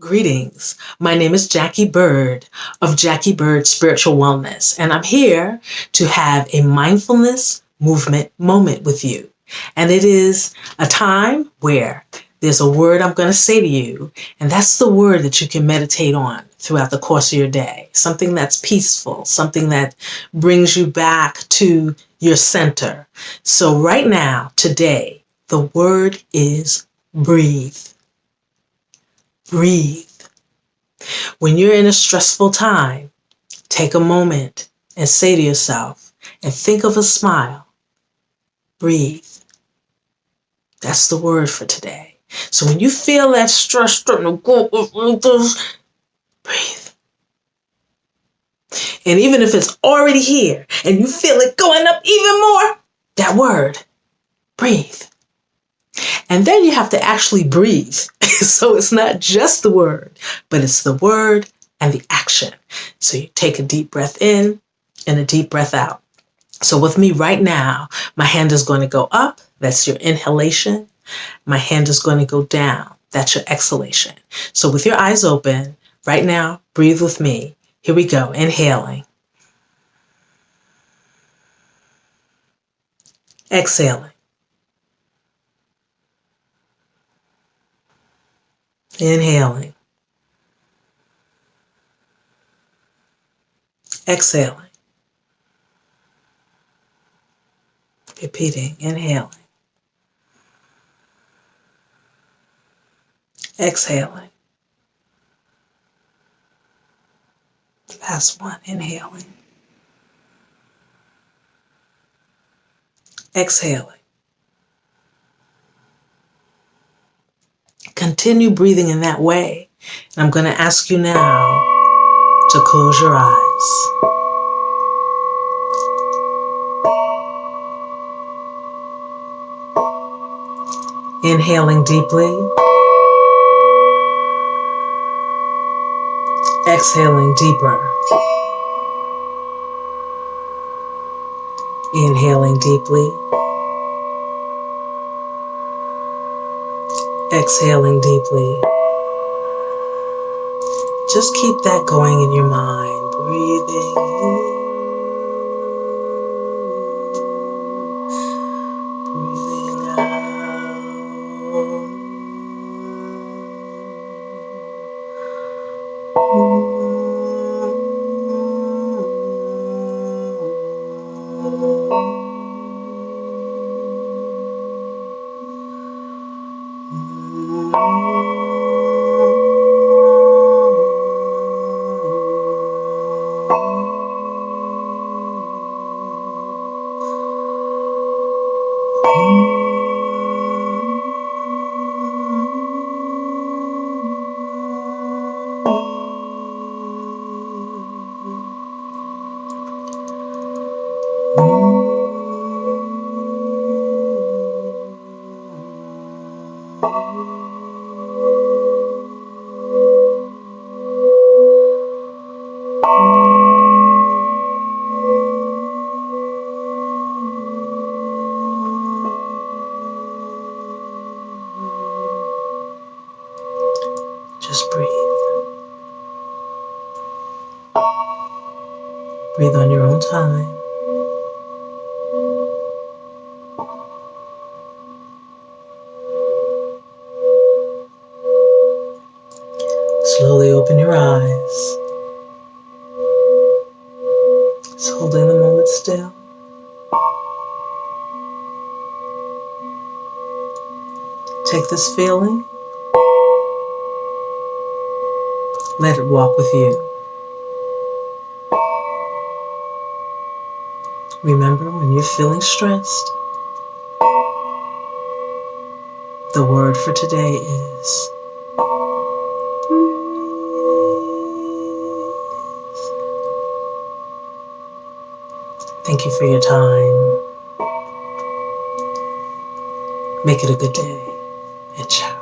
Greetings. My name is Jacquie Bird of Jacquie Bird Spiritual Wellness, and I'm here to have a mindfulness movement moment with you. And it is a time where there's a word I'm going to say to you, and that's the word that you can meditate on throughout the course of your day. Something that's peaceful, something that brings you back to your center. So right now, today, the word is breathe. Breathe. When you're in a stressful time, take a moment and say to yourself, and think of a smile. Breathe. That's the word for today. So when you feel that stress starting to go, breathe. And even if it's already here and you feel it going up even more, that word, breathe. And then you have to actually breathe. So it's not just the word, but it's the word and the action. So you take a deep breath in and a deep breath out. So with me right now, my hand is going to go up. That's your inhalation. My hand is going to go down. That's your exhalation. So with your eyes open, right now, breathe with me. Here we go. Inhaling. Exhaling. Inhaling. Exhaling. Repeating. Inhaling. Exhaling. Last one. Inhaling. Exhaling. Continue breathing in that way. And I'm going to ask you now to close your eyes. Inhaling deeply. Exhaling deeper. Inhaling deeply. Exhaling deeply. Just keep that going in your mind. Breathing in. Breathing Just breathe. Breathe on your own time. Slowly open your eyes. Just holding the moment still. Take this feeling. Let it walk with you. Remember, when you're feeling stressed, the word for today is breathe. Thank you for your time. Make it a good day, and ciao.